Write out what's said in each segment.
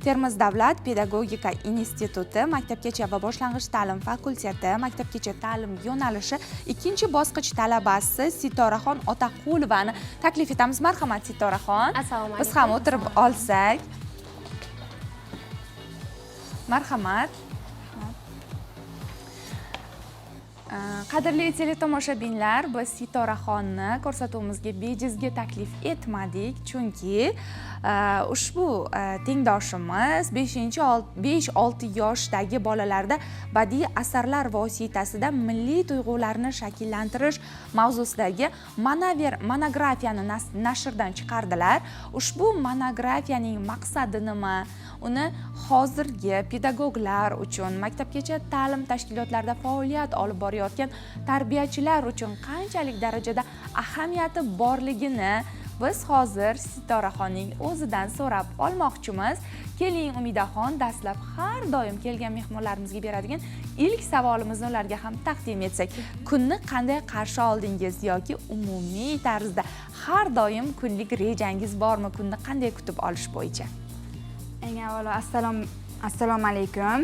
Termiz davlat pedagogika instituti maktabgacha va boshlang'ich ta'lim fakulteti maktabgacha ta'lim yo'nalishi 2-bosqich talabasi Sitoraxon Otaqulovani taklif etamiz. Marhamat Sitoraxon. Assalomu alaykum. Biz ham o'tirib olsak. Marhamat. Qadrli teletomoshabinlar, biz Sitoraxonni ko'rsatuvimizga bejizga taklif etmadik, chunki ushbu tengdoshimiz 5-6 yoshdagi bolalarda badiiy asarlar vositasida milliy tuyg'ularni shakllantirish mavzusidagi monografiyani nashrdan chiqardilar. Ushbu monografiyaning maqsadi nima? Uni hozirgi pedagoglar uchun, maktabgacha ta'lim tashkilotlarida faoliyat olib borayotgan tarbiyachilar uchun qanchalik darajada ahamiyati borligini biz hozir Sitoraxonning o'zidan so'rab olmoqchimiz. Keling, Umidaxon dastlab har doim kelgan mehmonlarimizga beradigan ilk savolimizni ularga ham taqdim etsak. Kunni qanday qarshi oldingiz yoki umumiy tarzda har doim kunlik rejangiz bormi? Kunni qanday kutib olish bo'yicha? Eng avvalo assalomu alaykum.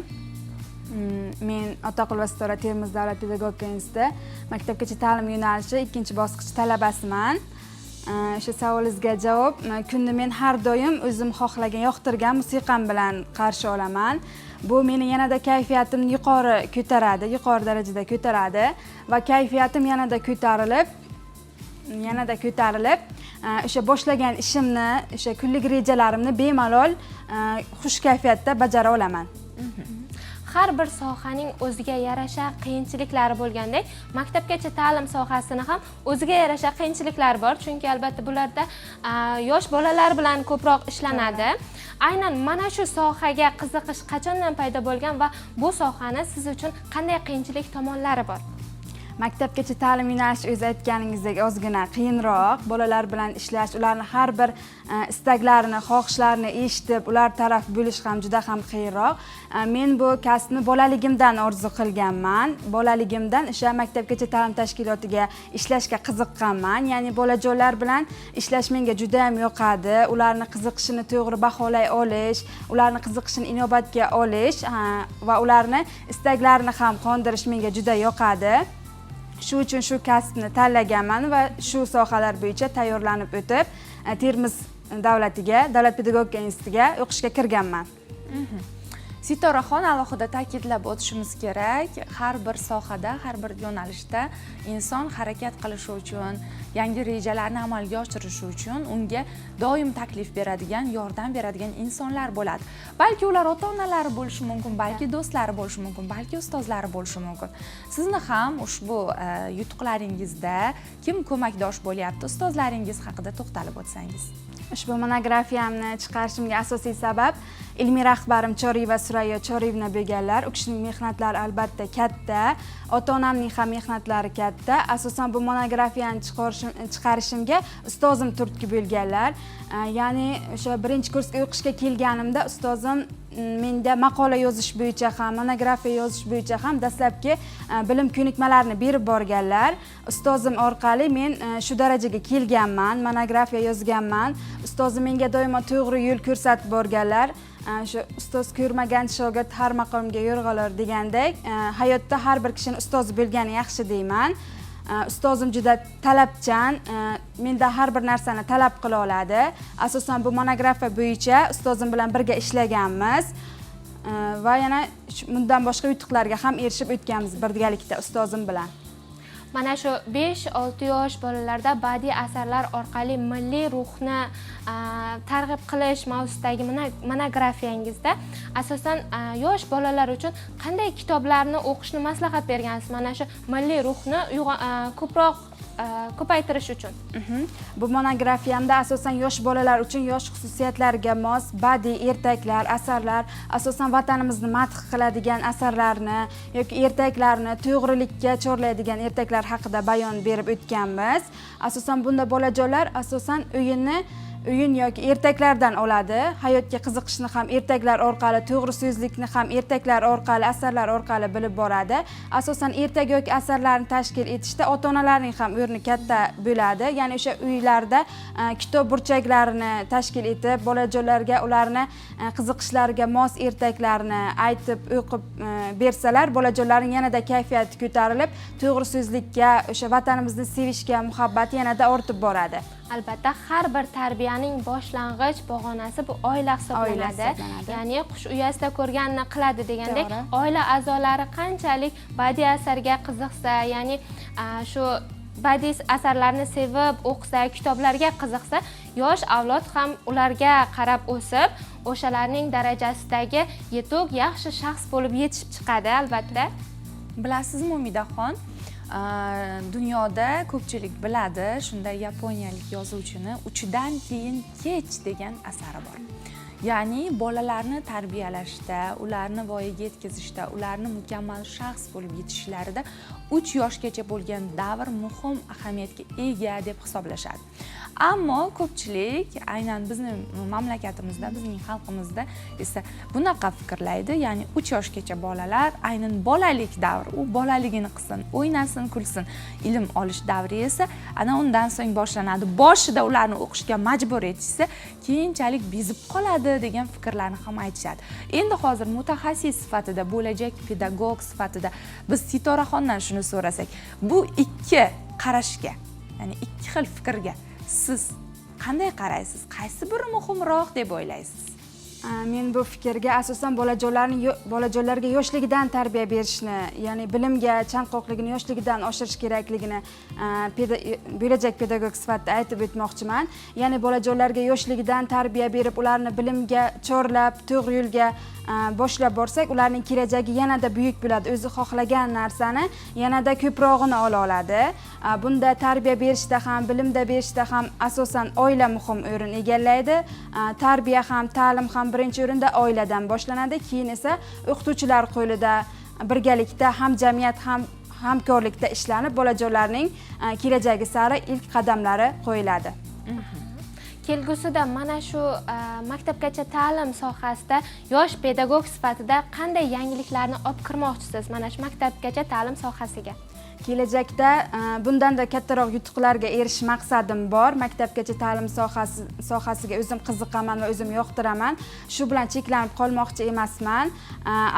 Men Otaqullova Sitora Termiz davlat pedagogika instituti maktabgacha ta'lim yo'nalishi 2-bosqich talabasiman. Shu savolingizga javob, kunni men har doim o'zim xohlagan, yoqtirgan musiqam bilan qarshi olaman. Bu meni yanada kayfiyatimni yuqori darajada ko'taradi va kayfiyatim yanada ko'tarilib, o'sha boshlagan ishimni, o'sha kunlik rejalarimni bemalol xush kayfiyatda bajara olaman. Har bir sohaning o'ziga yarasha qiyinchiliklari bo'lgandek, maktabgacha ta'lim sohasini ham o'ziga yarasha qiyinchiliklari bor, chunki albatta bularda yosh bolalar bilan ko'proq ishlanadi. Aynan mana shu sohaga qiziqish qachondan paydo bo'lgan va bu sohani siz uchun qanday qiyinchilik tomonlari bor? Maktabgacha ta'lim yo'nalishi o'zi aytganingizdek ozgina qiyinroq. Bolalar bilan ishlash, ularning har bir istaklarini, xohishlarini eshitib, ular taraf bo'lish ham juda ham qiyinroq. Men bu kasbni bolaligimdan orzu qilganman. Bolaligimdan o'sha maktabgacha ta'lim tashkilotiga ishlashga qiziqqanman. Ya'ni bolajonlar bilan ishlash menga juda ham yoqadi. Ularning qiziqishini to'g'ri baholay olish, ularning qiziqishini inobatga olish va ularning istaklarini ham qondirish menga juda yoqadi. Shu uchun shu kasbni tanlaganman va shu sohalar bo'yicha tayyorlanib o'tib, Termiz davlat pedagogika institutiga o'qishga kirganman. Sitoraxon, alohida ta'kidlab o'tishimiz kerak, har bir sohada, har bir yo'nalishda inson harakat qilishi uchun, yangi rejalarni amalga oshirishi uchun unga doim taklif beradigan, yordam beradigan insonlar bo'ladi. Balki ular ota-onalari bo'lishi mumkin, balki do'stlari bo'lishi mumkin, balki ustozlari bo'lishi mumkin. Sizni ham ushbu yutuqlaringizda kim ko'makdosh bo'lyapti? Ustozlaringiz haqida to'xtalib o'tsangiz. Ushbu monografiyamni chiqarishimga asosiy sabab ilmiy rahbarim Choriyeva Surayyo Choriyevna bo'lganlar. U kishining mehnatlari albatta katta, ota-onamning ham mehnatlari katta. Asosan bu monografiyani chiqarishimga ustozim turtki bo'lganlar. Ya'ni o'sha 1-kursga o'qishga kelganimda ustozim menda maqola yozish bo'yicha ham, monografiya yozish bo'yicha ham dastlabki bilim ko'nikmalarini berib borganlar. Ustozim orqali men shu darajaga kelganman, monografiya yozganman. Ustozim menga doimo to'g'ri yo'l ko'rsatib borganlar. Shu ustoz ko'rmagan shogird har maqomga yo'rg'alar degandek, hayotda har bir kishining ustozi bo'lgani yaxshi deyman. Ustozim juda talabchan, mendan har bir narsani talab qila oladi. Asosan bu monografiya bo'yicha ustozim bilan birga ishlaganmiz va yana bundan boshqa yutuqlarga ham erishib o'tganmiz birgalikda ustozim bilan. Mana shu 5-6 yosh bolalarda badiiy asarlar orqali milliy ruhni targ'ib qilish mavzusidagi monografiyangizda asosan yosh bolalar uchun qanday kitoblarni o'qishni maslahat bergansiz? Mana shu milliy ruhni ko'proq ko'paytirish uchun. Bu monografiyamda asosan yosh bolalar uchun yosh xususiyatlariga mos badiiy ertaklar, asarlar, asosan vatanimizni madh qiladigan asarlarni yoki ertaklarni to'g'rilikka chorlaydigan ertaklar haqida bayon berib o'tganmiz. Asosan bunda bolajonlar asosan o'yinni o'yin yoki ertaklardan oladi. Hayotga qiziqishni ham ertaklar orqali, to'g'ri so'zlikni ham ertaklar orqali, asarlar orqali bilib boradi. Asosan ertak yoki asarlarni tashkil etishda ota-onalarning ham o'rni katta bo'ladi. Ya'ni o'sha uylarda kitob burchaklarini tashkil etib, bolajonlarga ularni qiziqishlariga mos ertaklarni aytib, o'qib bersalar, bolajonlarning yanada kayfiyati ko'tarilib, to'g'ri so'zlikka, o'sha vatanimizni sevishga muhabbati yanada ortib boradi. Albatta, har bir tarbiyaning boshlang'ich pog'onasi bu oila hisoblanadi. Ya'ni qush uyasida ko'rganini qiladi degandek, oila a'zolari qanchalik badiiy asarga qiziqsa, ya'ni shu badiiy asarlarni sevib o'qisa, kitoblarga qiziqsa, yosh avlod ham ularga qarab o'sib, o'shalarning darajasidagi yetuk, yaxshi shaxs bo'lib yetishib chiqadi, albatta. Bilasizmi, Umidaxon, dunyoda ko'pchilik biladi, shunday yaponiyalik yozuvchini Uchidan keyin kech degan asari bor. Ya'ni bolalarni tarbiyalashda, ularni voyaga yetkazishda, ularni mukammal shaxs bo'lib yetishlarida 3 yoshgacha bo'lgan davr muhim ahamiyatga ega deb hisoblashadi. Ammo ko'pchilik aynan bizning mamlakatimizda, bizning xalqimizda esa bunaqa fikrlaydi. Ya'ni 3 yoshgacha bolalar aynan bolalik davri, u bolaligini qilsin, o'ynasin, kulsin. Ilm olish davri esa ana undan so'ng boshlanadi. Boshida ularni o'qishga majbur etishsa, keyinchalik bezib qoladi degan fikrlarni ham aytishadi. Endi hozir mutaxassis sifatida, bo'lajak pedagog sifatida biz Sitoraxondan shuni so'rasak, bu ikki qarashga, ya'ni ikki xil fikrga siz qanday qaraysiz? Qaysi biri muhimroq deb o'ylaysiz? Men bu fikrga asosan bolajonlarga yoshligidan tarbiya berishni, ya'ni bilimga chanqoqligini yoshligidan oshirish kerakligini bo'lajak pedagog sifatida aytib o'tmoqchiman. Ya'ni bolajonlarga yoshligidan tarbiya berib, ularni bilimga chorlab, to'g'ri yo'lga boshlab borsak, ularning kelajagi yanada buyuk bo'ladi. O'zi xohlagan narsani yanada ko'prog'ini ola oladi. Bunda tarbiya berishda ham, bilimda berishda ham asosan oila muhim o'rin egallaydi. Tarbiya ham, ta'lim ham birinchi o'rinda oiladan boshlanadi, keyin esa o'qituvchilar qo'lida birgalikda hamjamiyat ham hamkorlikda ishlanib, bolajonlarning kelajagi sari ilk qadamlari qo'yiladi. Kelgusida mana shu maktabgacha ta'lim sohasida yosh pedagog sifatida qanday yangiliklarni olib kirmoqchisiz mana shu maktabgacha ta'lim sohasiga? Kelajakda bundanda kattaroq yutuqlarga erishish maqsadim bor. Maktabgacha ta'lim sohasiga o'zim qiziqaman va o'zim yoqtiraman. Shu bilan cheklanib qolmoqchi emasman.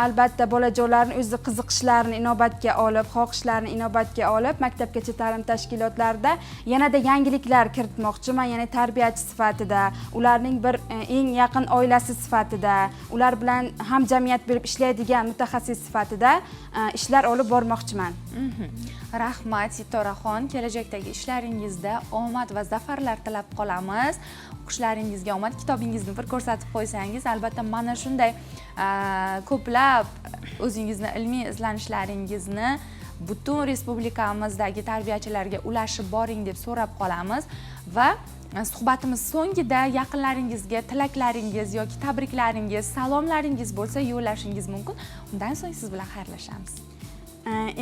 Albatta bolajonlarning o'zi qiziqishlarini inobatga olib, xohishlarini inobatga olib, maktabgacha ta'lim tashkilotlarida yanada yangiliklar kiritmoqchiman. Ya'ni tarbiyachi sifatida, ularning bir eng yaqin oilasi sifatida, ular bilan hamjamiyat bo'lib ishlaydigan mutaxassis sifatida ishlar olib bormoqchiman. Rahmat Sitoraxon, kelajakdagi ishlaringizda omad va zafarlar tilab qolamiz. O'qishlaringizga omad. Kitobingizni bir ko'rsatib qo'ysangiz, albatta mana shunday ko'plab o'zingizni ilmiy izlanishlaringizni butun respublikamizdagi tarbiyachilarga ulashib boring deb so'rab qolamiz va suhbatimiz so'ngida yaqinlaringizga tilaklaringiz yoki tabriklaringiz, salomlaringiz bo'lsa yo'llashingiz mumkin. Undan so'ng siz bilan xayrlashamiz.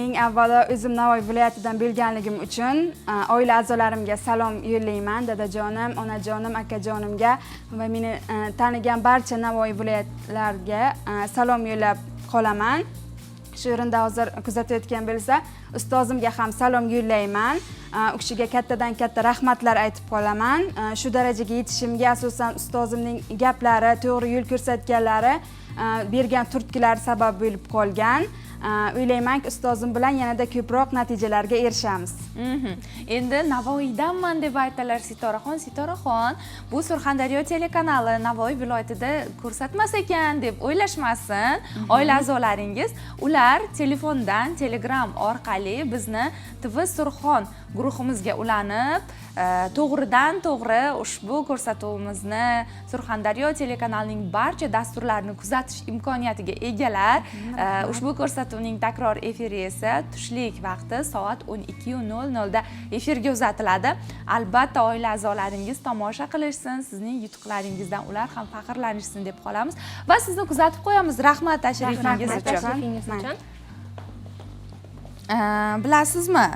Eng avvalo o'zim Navoiy viloyatidan bo'lganligim uchun oila a'zolarimga salom yo'llayman, dadajonim, onajonim, akajonimga va meni tanigan barcha Navoiy viloyatlarga salom yo'llab qolaman. Shu o'rinda hozir kuzatayotgan bo'lsa, ustozimga ham salom yo'llayman. U kishiga kattadan katta rahmatlar aytib qolaman. Shu darajaga yetishimga asosan ustozimning gaplari, to'g'ri yo'l ko'rsatganlari, bergan turtkilar sabab bo'lib qolgan. O'ylaymanki, ustozim bilan yanada ko'proq natijalarga erishamiz. Endi Navoiydanman deb aytdilar Sitoraxon. Sitoraxon, bu Surxondaryo telekanali Navoiy viloyatida ko'rsatmas ekan deb o'ylashmasin oila a'zolaringiz. Ular telefondan, Telegram orqali bizni TV Surxon guruhimizga ulanib, to'g'ridan to'g'ri ushbu ko'rsatuvimizni Surxondaryo telekanalining barcha dasturlarini kuzatish imkoniyatiga egalar. Ushbu ko'rsatuvning takror efiri esa tushlik vaqti soat 12:00 da efirga uzatiladi. Albatta oila a'zolaringiz tomosha qilishsin, sizning yutuqlaringizdan ular ham faxrlanishsin deb qolamiz va sizni kuzatib qo'yamiz. Rahmat tashrifingiz uchun. Bilasizmi,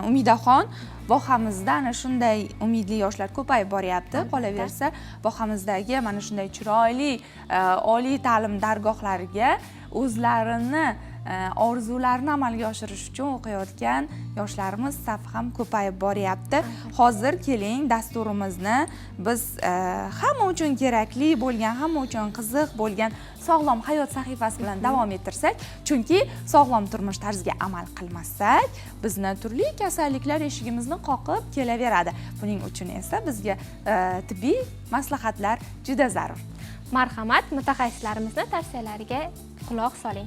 Umidaxon, vohamizda ana shunday umidli yoshlar ko'payib boryapti. Qolaversa, vohamizdagi mana shunday chiroyli oliy ta'lim dargohlariga o'zlarini orzularini amalga oshirish uchun o'qiyotgan yoshlarimiz safi ham ko'payib boryapti. Hozir keling, dasturimizni biz hamma uchun kerakli bo'lgan, hamma uchun qiziq bo'lgan sog'lom hayot sahifasi bilan davom ettirsak, chunki sog'lom turmush tarziga amal qilmasak, bizni turli kasalliklar eshigimizni qoqib kelaveradi. Buning uchun esa bizga tibbiy maslahatlar juda zarur. Marhamat, mutaxassislarimizni tavsiyalariga quloq soling.